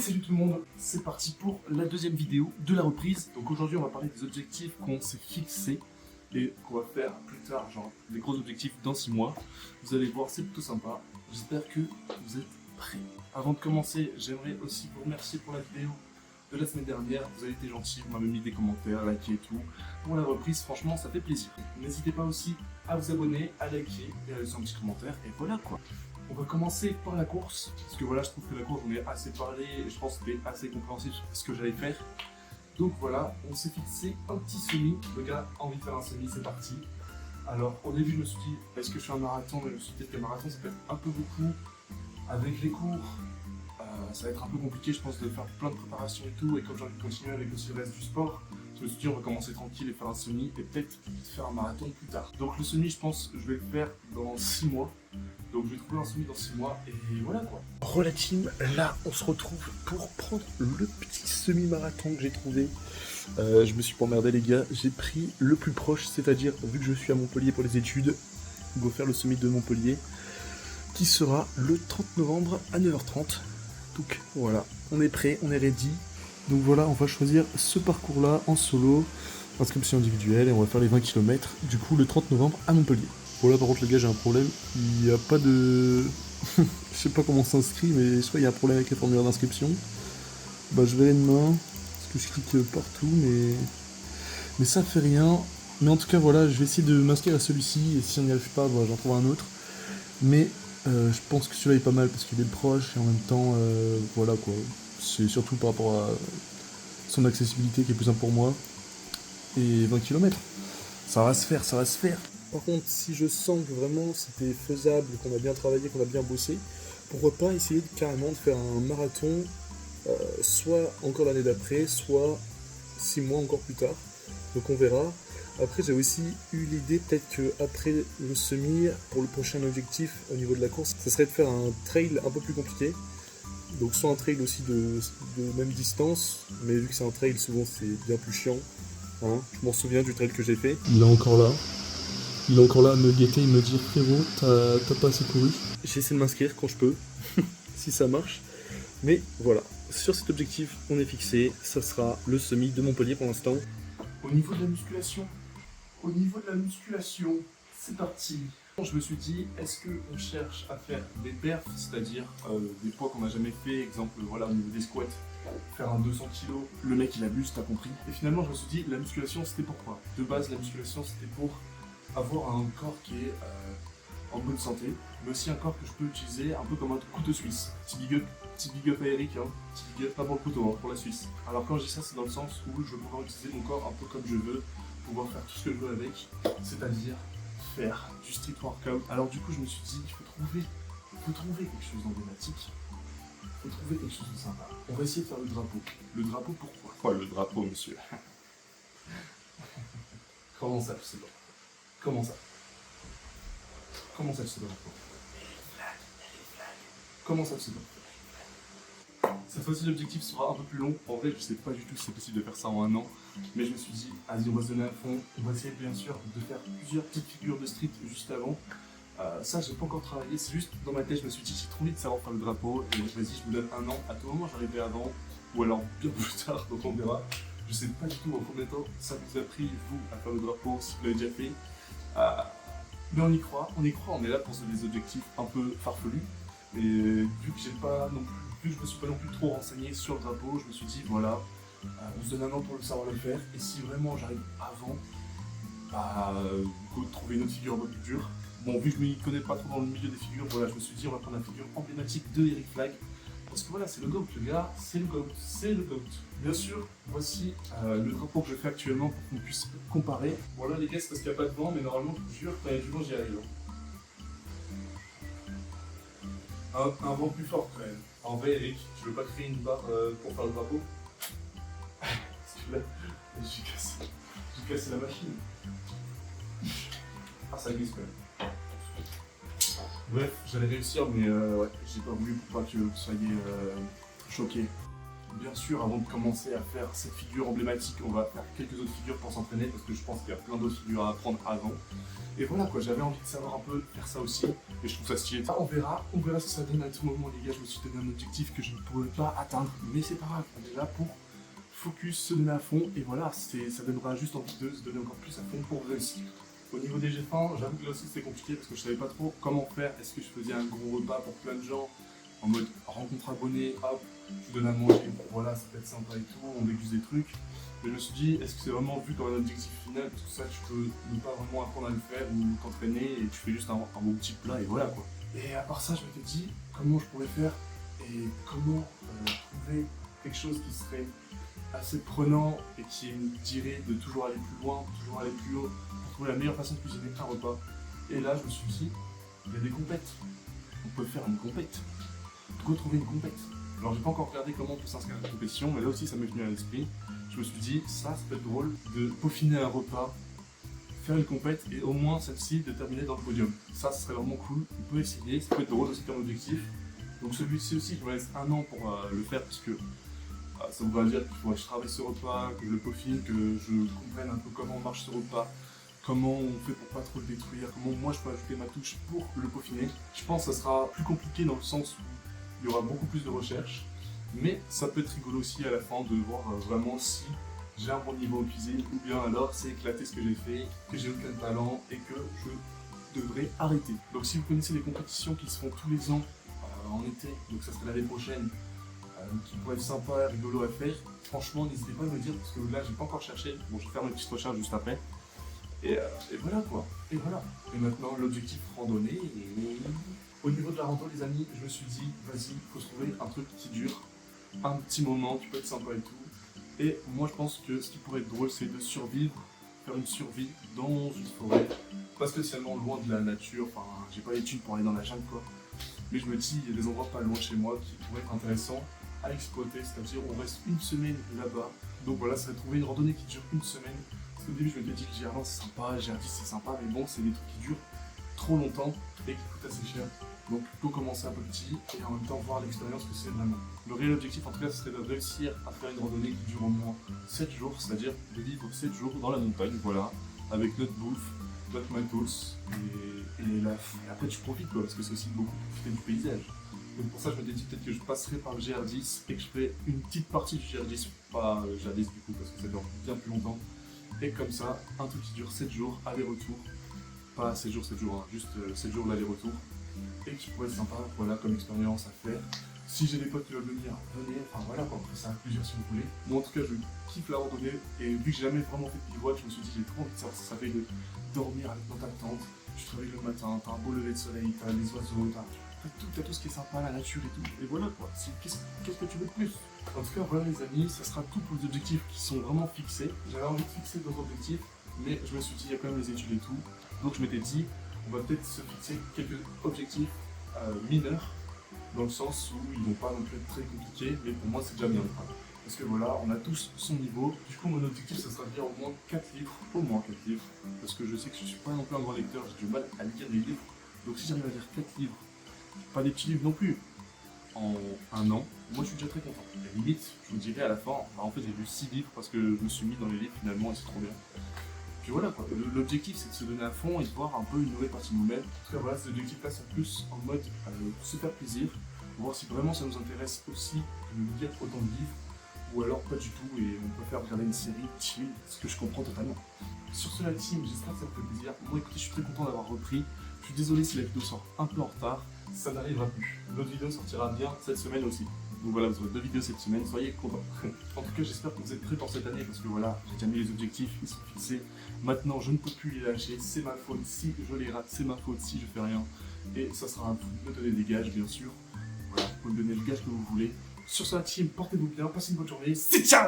salut tout le monde, c'est parti pour la deuxième vidéo de la reprise. Donc aujourd'hui on va parler des objectifs qu'on s'est fixés et qu'on va faire plus tard, genre des gros objectifs dans 6 mois. Vous allez voir, c'est plutôt sympa. J'espère que vous êtes prêts. Avant de commencer, j'aimerais aussi vous remercier pour la vidéo de la semaine dernière. Vous avez été gentils, vous m'avez mis des commentaires, liké et tout. Pour la reprise, franchement ça fait plaisir. N'hésitez pas aussi à vous abonner, à liker et à laisser un petit commentaire et voilà quoi. On va commencer par la course, parce que voilà, je trouve que la course, j'en ai assez parlé, et je pense que c'était assez compréhensif sur ce que j'allais faire. Donc voilà, on s'est fixé un petit semi, le gars a envie de faire un semi, c'est parti. Alors au début je me suis dit, est-ce que je fais un marathon? Mais je me suis dit que le marathon ça peut être un peu beaucoup, avec les cours, ça va être un peu compliqué je pense de faire plein de préparations et tout, et comme j'ai envie de continuer avec aussi le reste du sport, je me suis dit on va commencer tranquille et faire un semi, et peut-être faire un marathon plus tard. Donc le semi je pense que je vais le faire dans 6 mois. Donc je vais trouver un semi dans 6 mois et voilà quoi. Relative, là on se retrouve pour prendre le petit semi-marathon que j'ai trouvé. Je me suis pas emmerdé les gars, j'ai pris le plus proche, c'est-à-dire vu que je suis à Montpellier pour les études, on va faire le semi de Montpellier qui sera le 30 novembre à 9h30. Donc voilà, on est prêt, on est ready. Donc voilà, on va choisir ce parcours là en solo, inscription individuelle et on va faire les 20 km du coup le 30 novembre à Montpellier. Bon là par contre les gars j'ai un problème, il n'y a pas de... je sais pas comment on s'inscrit mais je crois qu'il y a un problème avec les formulaires d'inscription. Bah je vais demain, parce que je clique partout mais ça fait rien. Mais en tout cas voilà, je vais essayer de m'inscrire à celui-ci et si on n'y arrive pas, bah, j'en trouve un autre. Mais je pense que celui-là est pas mal parce qu'il est proche et en même temps voilà quoi. C'est surtout par rapport à son accessibilité qui est plus simple pour moi. Et 20 km, ça va se faire, ça va se faire. Par contre, si je sens que vraiment c'était faisable, qu'on a bien travaillé, qu'on a bien bossé, pourquoi pas essayer carrément de faire un marathon, soit encore l'année d'après, soit 6 mois encore plus tard. Donc on verra. Après, j'ai aussi eu l'idée peut-être qu'après le semi, pour le prochain objectif au niveau de la course, ça serait de faire un trail un peu plus compliqué. Donc soit un trail aussi de même distance, mais vu que c'est un trail, souvent c'est bien plus chiant. Hein, je m'en souviens du trail que j'ai fait. Il est encore là. Il est encore là à me guetter et me dire frérot, t'as pas assez couru. J'essaie de m'inscrire quand je peux, si ça marche. Mais voilà, sur cet objectif, on est fixé. Ça sera le semi de Montpellier pour l'instant. Au niveau de la musculation, c'est parti. Je me suis dit, est-ce qu'on cherche à faire des perfs, c'est-à-dire des poids qu'on n'a jamais fait, exemple voilà au niveau des squats, faire un 200 kg, le mec il abuse, t'as compris. Et finalement je me suis dit, la musculation c'était pourquoi? De base la musculation c'était pour avoir un corps qui est en bonne santé, mais aussi un corps que je peux utiliser un peu comme un couteau suisse. Petit big up à Eric, hein. Petit big up pas pour le couteau, hein, pour la Suisse. Alors quand je dis ça, c'est dans le sens où je veux pouvoir utiliser mon corps un peu comme je veux, pouvoir faire tout ce que je veux avec, c'est-à-dire faire du street workout. Alors du coup je me suis dit, il faut trouver quelque chose d'emblématique, il faut trouver quelque chose de sympa. On va essayer de faire le drapeau. Le drapeau pourquoi? Quoi le drapeau monsieur? Comment ça je sais pas. Comment ça? Comment ça, tu sais pas pourquoi? Comment ça, tu sais pas? Cette fois-ci, l'objectif sera un peu plus long. En vrai, je sais pas du tout si c'est possible de faire ça en un an. Mais je me suis dit, vas-y, on va se donner à fond. On va essayer, bien sûr, de faire plusieurs petites figures de street juste avant. Ça, j'ai pas encore travaillé. C'est juste dans ma tête, je me suis dit, j'ai trop envie de savoir faire le drapeau. Et vas-y, je vous donne un an. À tout moment, j'arriverai avant. Ou alors bien plus tard, donc on verra. Je sais pas du tout en combien de temps ça vous a pris, vous, à faire le drapeau, si vous l'avez déjà fait. Mais on y croit, on est là pour se donner des objectifs un peu farfelus. Et vu que je me suis pas non plus trop renseigné sur le drapeau, je me suis dit voilà, on se donne un an pour le savoir le faire. Et si vraiment j'arrive avant, trouver une autre figure un peu plus dure. Bon, vu que je ne m'y connais pas trop dans le milieu des figures, voilà, je me suis dit on va prendre la figure emblématique de Eric Flag. Parce que voilà, c'est le GOAT, le gars, c'est le GOAT, c'est le GOAT. Bien sûr, voici le drapeau que je fais actuellement pour qu'on puisse comparer. Voilà les gars, c'est parce qu'il n'y a pas de vent, mais normalement, je vous jure, quand il y a du vent, j'y arrive. Un vent plus fort quand même. En vrai, Eric, tu veux pas créer une barre pour faire le drapeau? Parce que là, j'ai cassé la machine. Ah, ça glisse quand même. Bref, j'allais réussir, mais ouais, j'ai pas voulu pour pas que vous soyez choqués. bien sûr, avant de commencer à faire cette figure emblématique, on va faire quelques autres figures pour s'entraîner parce que je pense qu'il y a plein d'autres figures à apprendre avant. Et voilà quoi, j'avais envie de savoir un peu faire ça aussi et je trouve ça stylé. On verra ce que ça donne à tout moment les gars. Je me suis donné un objectif que je ne pourrais pas atteindre, mais c'est pas grave, on est là pour focus, se donner à fond et voilà, ça donnera juste envie de se donner encore plus à fond pour réussir. Au niveau des G1, j'avoue que là aussi c'était compliqué parce que je savais pas trop comment faire. Est-ce que je faisais un gros repas pour plein de gens en mode rencontre abonné, hop, je donne à manger, bon, voilà, ça peut être sympa et tout, on déguste des trucs. Mais je me suis dit, est-ce que c'est vraiment vu comme un objectif final? Parce que ça, tu peux ne pas vraiment apprendre à le faire ou t'entraîner et tu fais juste un bon petit plat et voilà quoi. Et à part ça, je m'étais dit, comment je pourrais faire et comment trouver quelque chose qui serait assez prenant et qui me dirait de toujours aller plus loin, toujours aller plus haut, pour trouver la meilleure façon de cuisiner un repas. Et là, je me suis dit, il y a des compètes. On peut faire une compète. Pourquoi trouver une compète? Alors, j'ai pas encore regardé comment on peut s'inscrire à la compétition, mais là aussi, ça m'est venu à l'esprit. Je me suis dit, ça peut être drôle de peaufiner un repas, faire une compète et au moins celle-ci de terminer dans le podium. Ça, ce serait vraiment cool. On peut essayer, ça peut être drôle aussi comme objectif. Donc, celui-ci aussi, je me laisse un an pour le faire parce que ça voudra dire qu'il faudrait que je travaille ce repas, que je le peaufine, que je comprenne un peu comment marche ce repas, comment on fait pour pas trop le détruire, comment moi je peux ajouter ma touche pour le peaufiner. Je pense que ça sera plus compliqué dans le sens où il y aura beaucoup plus de recherche, mais ça peut être rigolo aussi à la fin de voir vraiment si j'ai un bon niveau en cuisine ou bien alors c'est éclaté ce que j'ai fait, que j'ai aucun talent et que je devrais arrêter. Donc si vous connaissez les compétitions qui se font tous les ans en été, donc ça serait l'année prochaine, qui pourrait être sympa, rigolo à faire, franchement n'hésitez pas à me dire parce que là j'ai pas encore cherché, bon je vais faire mes petites recherches juste après. Et voilà quoi, et voilà. Et maintenant l'objectif randonnée, et au niveau de la rando les amis, je me suis dit vas-y, il faut se trouver un truc qui dure un petit moment, qui peut être sympa et tout. Et moi je pense que ce qui pourrait être drôle c'est de survivre, faire une survie dans une forêt, pas spécialement loin de la nature, enfin j'ai pas l'étude pour aller dans la jungle quoi. Mais je me dis, il y a des endroits pas loin de chez moi qui pourraient être intéressants à exploiter, c'est-à-dire on reste une semaine là-bas. Donc voilà, ça va trouver une randonnée qui dure une semaine. Parce qu'au début je me suis dit que GR1 c'est sympa, GR10 c'est sympa, mais bon c'est des trucs qui durent trop longtemps et qui coûtent assez cher. Donc plutôt commencer un peu petit et en même temps voir l'expérience que c'est vraiment. Le réel objectif en tout cas ce serait de réussir à faire une randonnée qui dure au moins 7 jours, c'est-à-dire de vivre 7 jours dans la montagne, voilà, avec notre bouffe, notre matos et après tu profites quoi, parce que c'est aussi beaucoup profiter du paysage. Donc pour ça je me dis peut-être que je passerai par le GR10 et que je ferai une petite partie du GR10, pas le GR10 du coup parce que ça dure bien plus longtemps. Et comme ça, un truc qui dure 7 jours, aller-retour, pas 7 jours, hein, juste 7 jours l'aller-retour. Et qui pourrait être sympa, voilà, comme expérience à faire. Si j'ai des potes qui veulent venir, venez, enfin voilà quoi, on fait ça à plusieurs si vous voulez. Moi en tout cas je kiffe la randonnée et vu que j'ai jamais vraiment fait de bivouac, je me suis dit j'ai trop envie de ça fait de dormir avec dans ta tente, tu te réveilles le matin, t'as un beau lever de soleil, t'as les oiseaux, t'as tout ce qui est sympa, la nature et tout, et voilà quoi, qu'est-ce que tu veux de plus? En tout cas voilà les amis, ça sera tout pour les objectifs qui sont vraiment fixés. J'avais envie de fixer d'autres objectifs, mais je me suis dit il y a quand même les études et tout, donc je m'étais dit on va peut-être se fixer quelques objectifs mineurs, dans le sens où ils vont pas non plus être très compliqués, mais pour moi c'est déjà bien. Parce que voilà, on a tous son niveau. Du coup mon objectif ça sera de lire au moins 4 livres, parce que je sais que je suis pas non plus un grand lecteur, j'ai du mal à lire des livres. Donc si j'arrive à lire 4 livres, pas des petits livres non plus, en un an, moi je suis déjà très content. Et limite, je vous dirais à la fin, en fait j'ai lu 6 livres parce que je me suis mis dans les livres finalement et c'est trop bien. Puis voilà quoi, l'objectif c'est de se donner à fond et de voir un peu une nouvelle partie de nous-mêmes. En tout cas voilà, ces objectifs-là sont plus en mode se faire plaisir, voir si vraiment ça nous intéresse aussi de lire autant de livres, ou alors pas du tout et on préfère regarder une série chill, ce que je comprends totalement. Sur ce la team, j'espère que ça vous fait plaisir. Moi écoutez, je suis très content d'avoir repris. Je suis désolé si la vidéo sort un peu en retard, ça n'arrivera plus. L'autre vidéo sortira bien cette semaine aussi. Donc voilà, vous aurez 2 vidéos cette semaine, soyez contents. En tout cas, j'espère que vous êtes prêts pour cette année parce que voilà, j'ai déjà mis les objectifs, ils sont fixés. Maintenant, je ne peux plus les lâcher, c'est ma faute si je les rate, c'est ma faute si je fais rien. Et ça sera un tout, me donner des gages, bien sûr. Voilà, vous pouvez me donner le gage que vous voulez. Sur ce, la team, portez-vous bien, passez une bonne journée, c'est ciao!